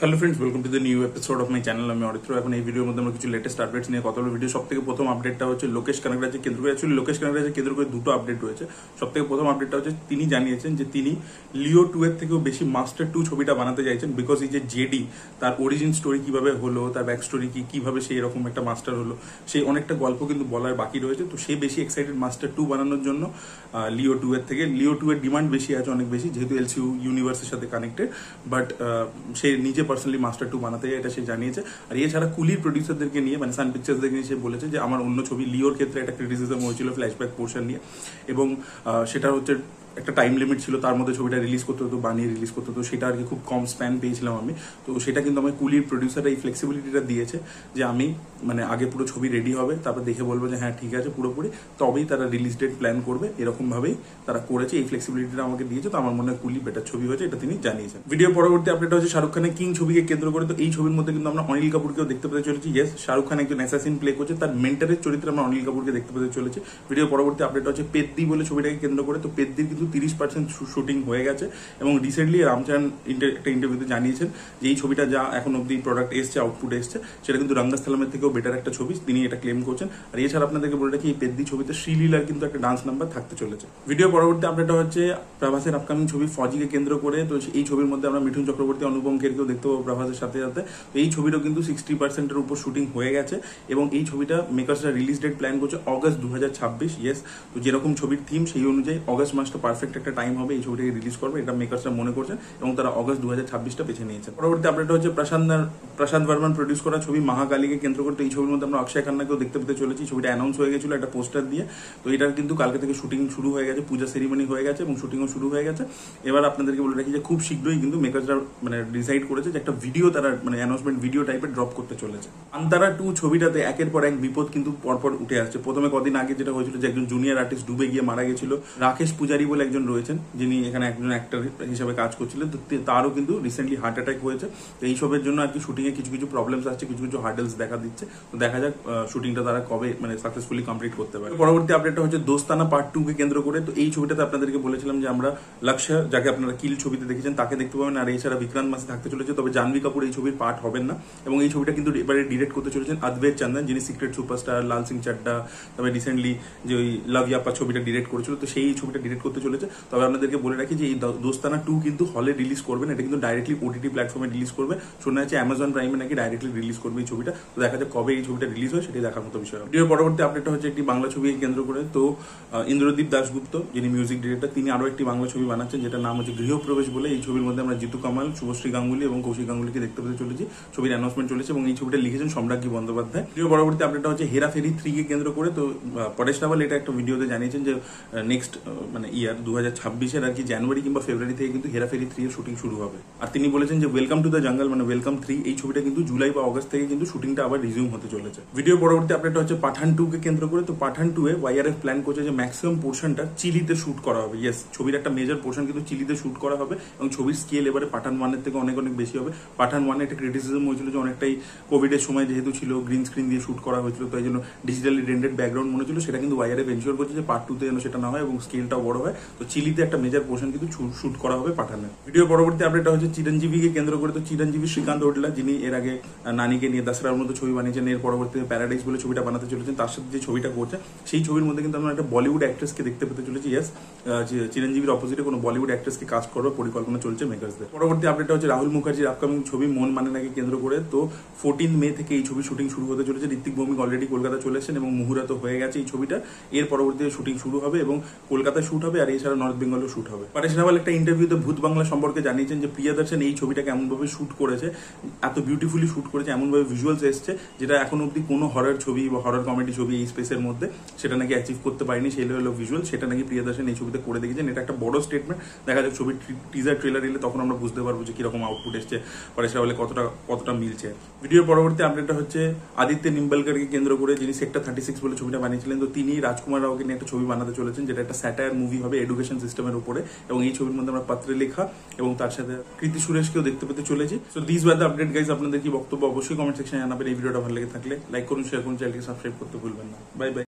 Hello friends, welcome to the new episode of my channel. আমি অরিত্র। এখন এই ভিডিওর মধ্যে আমরা কিছু লেটেস্ট আপডেটস নিয়ে কথা বলবো। ভিডিও সব থেকে প্রথম আপডেটটা হচ্ছে লোকেশ কানাগরাজকে কেন্দ্র করে। অ্যাকচুয়ালি লোকেশ কানাগরাজকে কেন্দ্র করে দুটো আপডেট রয়েছে। সব থেকে প্রথম আপডেটটা হচ্ছে তিনি জানিয়েছেন যে তিনি লিও 2 এর থেকেও বেশি মাস্টার 2 ছবিটা বানাতে চাইছেন, বিকজ এই যে জেডি তার অরিজিন স্টোরি কিভাবে হলো, তার ব্যাক স্টোরি কিভাবে সে এরকম একটা মাস্টার হলো, সেই অনেকটা গল্প কিন্তু বলার বাকি রয়েছে। তো সে বেশি এক্সাইটেড মাস্টার 2 বানানোর জন্য লিও 2 এর থেকে। লিও 2 এর ডিমান্ড বেশি আছে, অনেক বেশি, যেহেতু এলসিইউ ইউনিভার্সের সাথে কানেক্টেড। বাট সে নিজে পার্সোনালি মাস্টার 2 বানাতে যায়, এটা সে জানিয়েছে। আর এছাড়া কুলির প্রডিউসারদেরকে নিয়ে, মানে সান পিকচার্সদেরকে নিয়ে সে বলেছে যে আমার অন্য ছবি লিওর ক্ষেত্রে একটা ক্রিটিসিজম হয়েছিল ফ্ল্যাশব্যাক পোর্শন নিয়ে, এবং সেটা হচ্ছে একটা টাইম লিমিট ছিল, তার মধ্যে ছবিটা রিলিজ করতে হতো, বানিয়ে রিলিজ করতে হতো। সেটা আর কি খুব কম স্প্যান পেয়েছিলাম আমি। তো সেটা কিন্তু আমার কুলির প্রডিউসার এই ফ্লেক্সিবিলিটিটা দিয়েছে যে আমি মানে আগে পুরো ছবি রেডি হবে, তারপর দেখে বলবো যে হ্যাঁ ঠিক আছে পুরোপুরি, তবেই তারা রিলিজ ডেট প্ল্যান করবে। এরকমভাবেই তারা করেছে, এই ফ্লেক্সিবিলিটিটা আমাকে দিয়েছে। তো আমার মনে হয় কুলি বেটার ছবি হয়েছে, এটা তিনি জানিয়েছেন। ভিডিও পরবর্তী আপডেট হচ্ছে শাহরুখ খানের কিং ছবিকে কেন্দ্র করে। তো এই ছবির মধ্যে কিন্তু আমরা অনিল কাপুরকেও দেখতে পেতে চলেছি। ইয়েস, শাহরুখ খান একজন অ্যাসাসিন প্লে করছে, তার মেন্টারের চরিত্রে আমরা অনিল কাপুরকে দেখতে পেতে চলেছি। ভিডিও পরবর্তী আপডেট হচ্ছে পেদ্দি বলে ছবিটাকে কেন্দ্র করে। তো পেদ্দির কিন্তু 30% শুটিং হয়ে গেছে, এবং রিসেন্টলি রামচরণ একটা ইন্টারভিউতে জানিয়েছেন যে এই ছবিটা যা এখন অব্দি প্রোডাক্ট এসছে, আউটপুট এসছে, সেটা কিন্তু রঙ্গস্থলমের থেকেও বেটার একটা ছবি, তিনি এটা ক্লেম করছেন। আর এছাড়া আপনাদেরকে বলে রাখি, এই পেদ্দি ছবিতে শ্রীলীলার কিন্তু একটা ডান্স নাম্বার থাকতে চলেছে। ভিডিও পরবর্তী আপডেট হচ্ছে প্রভাসের আপকামিং ছবি ফজিকে কেন্দ্র করে। তো এই ছবির মধ্যে আমরা মিঠুন চক্রবর্তী, অনুপম খেরকেও দেখতে পাবো প্রভাসের সাথে সাথে। তো এই ছবিটাও কিন্তু 60%-এর উপর শুটিং হয়ে গেছে, এবং এই ছবিটা মেকার্সরা রিলিজ ডেট প্ল্যান করছে অগস্ট 2026। ইয়েস, তো যেরকম ছবির থিম সেই অনুযায়ী অগস্ট মাসটা পারফেক্ট একটা টাইম হবে এই ছবিটাকে রিলিজ করবে, এটা মেকার্সরা মনে করছেন, এবং তারা অগস্ট 2026টা বেছে নিয়েছেন। পরবর্তী আপডেট হচ্ছে প্রশান্ত বর্মন প্রডিউস করা ছবি মহাকালীকে কেন্দ্র করতে। এই ছবির মধ্যে আমরা অক্ষয় খান্নাকেও দেখতে পেতে চলেছি। ছবিটা অ্যানাউন্স হয়ে গেছিল একটা পোস্টার দিয়ে। তো এটার কিন্তু কালকে থেকে শুটিং শুরু হয়ে গেছে, পূজা সেরিমনি হয়ে গেছে এবং শুটিংও শুরু হয়ে গেছে। এবার আপনাদেরকে বলে রাখি যে খুব শীঘ্রই কিন্তু মেকার্সরা মানে ডিসাইড করেছে যে একটা ভিডিও তারা মানে অ্যানাউন্সমেন্ট ভিডিও টাইপের ড্রপ করতে চলেছে। আন্তারা 2 ছবিটাতে একের পর এক বিপদ কিন্তু পরপর উঠে আসছে। প্রথমে কদিন আগে যেটা হয়েছিল যে একজন জুনিয়র আর্টিস্ট ডুবে গিয়ে মারা গেছিল। রাকেশ পূজারি বলে একজন রয়েছেন, যিনি এখানে একজন অ্যাক্টর হিসেবে কাজ করছিলেন। তো তারও কিন্তু রিসেন্টলি হার্ট অ্যাটাক হয়েছে। তো এইসবের জন্য আর কি শুটিং এ কিছু কিছু প্রবলেমস আসছে, কিছু কিছু হার্ডেলস দেখা দিচ্ছে। তো দেখা যাক শুটিংটা তারা কবে মানে সাকসেসফুলি কমপ্লিট করতে পারে। পরবর্তী আপডেটটা হচ্ছে দোস্তানা পার্ট 2 কে কেন্দ্র করে। তো এই ছবিটাতে আপনাদেরকে বলেছিলাম যে আমরা লক্ষ্য, যাকে আপনারা কিল ছবিতে দেখেছেন, তাকে দেখতে পাবেন। আর এছাড়া বিক্রান্ত মাসি থাকতে চলেছে, তবে জাহ্নবী কাপুর এই ছবির পার্ট হবেন না। এবং এই ছবিটা কিন্তু এবারে ডিরেক্ট করতে চলেছেন অদ্বৈত চন্দন, যিনি সিক্রেট সুপারস্টার, লাল সিং চাড্ডা, তবে রিসেন্টলি যে ওই লাভ ইয়াপা ছবিটা ডিরেক্ট করেছিল, তো সেই ছবিটা ডিরেক্ট করতে চলেছে। তবে আপনাদেরকে বলে রাখি যে এই দোস্তানা 2 কিন্তু হলে রিলিজ করবেন, এটা কিন্তু ডাইরেক্টলি ওটিটি প্ল্যাটফর্মে রিলিজ করবে। শোনা যাচ্ছে অ্যামাজন প্রাইমে নাকি ডাইরেক্টলি রিলিজ করবে এই ছবিটা। তো দেখা যাক কবে এই ছবিটা রিলিজ হয়, সেটাই দেখার মতো বিষয়। ভিডিওর পরবর্তী আপডেটটা হচ্ছে একটি বাংলা ছবিকে কেন্দ্র করে। তো ইন্দ্রদীপ দাশগুপ্ত, যিনি মিউজিক ডিরেক্টর, তিনি আরো একটি বাংলা ছবি বানাচ্ছেন, যেটার নাম হচ্ছে গৃহপ্রবেশ বলে। এই ছবির মধ্যে আমরা জিতু কামাল, শুভশ্রী গাঙ্গুলি এবং কৌশিক গাঙ্গুলিকে দেখতে পেতে চলেছি। ছবির অ্যানাউন্সমেন্ট চলেছে, এবং এই ছবিটা লিখেছেন সম্রাজ্ঞী বন্দ্যোপাধ্যায়। ভিডিওর পরবর্তী আপডেটটা হচ্ছে হেরাফেরি 3 কে কেন্দ্র করে। তো পরেশ রাওয়াল এটা একটা ভিডিওতে জানিয়েছেন যে নেক্সট মানে ইয়ার 2026-এর আর কি জানুয়ারি কিংবা ফেব্রুয়ারি থেকে কিন্তু হেরাফেরি 3 এর শুটিং শুরু হবে। আর তিনি বলেছেন যে ওয়েলকাম টু দ্য জঙ্গল মানে ওয়েলকাম 3, এই ছবিটা কিন্তু জুলাই বা অগস্ট থেকে কিন্তু শুটিংটা আবার রিজিউম হতে চলেছে। ভিডিও পরবর্তী আপডেট হচ্ছে পাঠান 2 কে কেন্দ্র করে। তো পাঠান 2 এ ওয়াইআরএফ প্ল্যান করছে যে ম্যাক্সিমাম পোর্শনটা চিলিতে শুট করা হবে। ইয়েস, ছবির একটা মেজর পোর্শন কিন্তু চিলিতে শুট করা হবে, এবং ছবির স্কেল এবারে পাঠান 1 এর থেকে অনেক অনেক বেশি হবে। পাঠান 1 এ একটা ক্রিটিসিজম হয়েছিল যে অনেকটাই কোভিড এর সময় যেহেতু ছিল, গ্রিন স্ক্রিন দিয়ে শুট করা হয়েছিল, তো এই জন্য ডিজিটালি রেন্ডেড ব্যাকগ্রাউন্ড মনে ছিল। সেটা কিন্তু ওয়াইআরএফ এনশিওর করছে যে পার্ট 2 তে যেন সেটা না হয় এবং স্কেলটাও বড় হয়। তো চিলিতে একটা মেজর পোর্শন কিন্তু শুট করা হবে পাঠানে। ভিডিও পরবর্তী আপডেটটা হচ্ছে চিরঞ্জীবীকে কেন্দ্র করে। তো চিরঞ্জীবী শ্রীকান্ত ওডলা, যিনি এর আগে নানিকে নিয়ে দাসরার মতো ছবি বানিয়েছেন, এর পরবর্তীতে প্যারাডাইস বলে ছবিটা বানাতে চলেছেন, তার সাথে যে ছবিটা করছে সেই ছবির মধ্যে কিন্তু আমরা একটা বলিউড অ্যাক্ট্রেসকে দেখতে পেতে চলেছি। ইয়েস, চিরঞ্জীবীর অপোজিটে কোনো বলিউড অ্যাক্ট্রেসকে কাস্ট করবার পরিকল্পনা চলছে মেকার্সদের। পরবর্তী আপডেটটা হচ্ছে রাহুল মুখার্জির আপকামিং ছবি মন মানে নাকে কেন্দ্র করে। তো 14 মে থেকে এই ছবি শুটিং শুরু হতে চলেছে। ঋত্বিক ভৌমিক অলরেডি কলকাতা চলে এসেছেন এবং মুহুর্ত হয়ে গেছে এই ছবিটা। এর পরবর্তীতে শুটিং শুরু হবে এবং কলকাতায় শুট হবে, আর এছাড়া নর্থ বেঙ্গলেও শুট হবে। পরেশ রাওয়াল একটা ইন্টারভিউতে ভূত বাংলা সম্পর্কে জানিয়েছেন যে প্রিয়াদর্শন এই ছবিটাকে এমনভাবে শুট করেছে, এত বিউটিফুলি শুট করেছে, এমনভাবে ভিজুয়ালস এসছে যেটা এখন অব্দি কোনো হরর ছবি বা হরর কমেডি ছবি এই স্পেসের মধ্যে সেটা নাকি অ্যাচিভ করতে পারেনি সেই লেভেল ভিজুয়াল, সেটা নাকি প্রিয়াদর্শন এই ছবিতে করে দেখেছেন। এটা একটা বড় স্টেটমেন্ট। দেখা যাক ছবির টিজার ট্রেলার এলে তখন আমরা বুঝতে পারবো যে কিরকম আউটপুট এসছে, পরেশ রাওয়ালে কতটা মিলছে। ভিডিওর পরবর্তী আপডেটটা হচ্ছে আদিত্য নিম্বলকরকে কেন্দ্র করে, যিনি সেক্টর 36 বলে ছবিটা বানিয়েছিলেন। তো তিনি রাজকুমার রাওকে নিয়ে একটা ছবি বানাতে চলেছেন, যেটা একটা স্যাটায়ার মুভি হবে এডুকেশন সিস্টেমের উপরে, এবং এই ছবির মধ্যে আমরা পত্রে লেখা এবং তার সাথে কৃতি সুরেশকেও দেখতে পেতে চলেছি। So this were the update guys. আপনাদের কি বক্তব্য অবশ্যই কমেন্ট সেকশনে জানাবেন। এই ভিডিওটা ভালো লেগে থাকলে লাইক করুন, শেয়ার করুন, চ্যানেলকে সাবস্ক্রাইব করতে ভুলবেন না। Bye bye.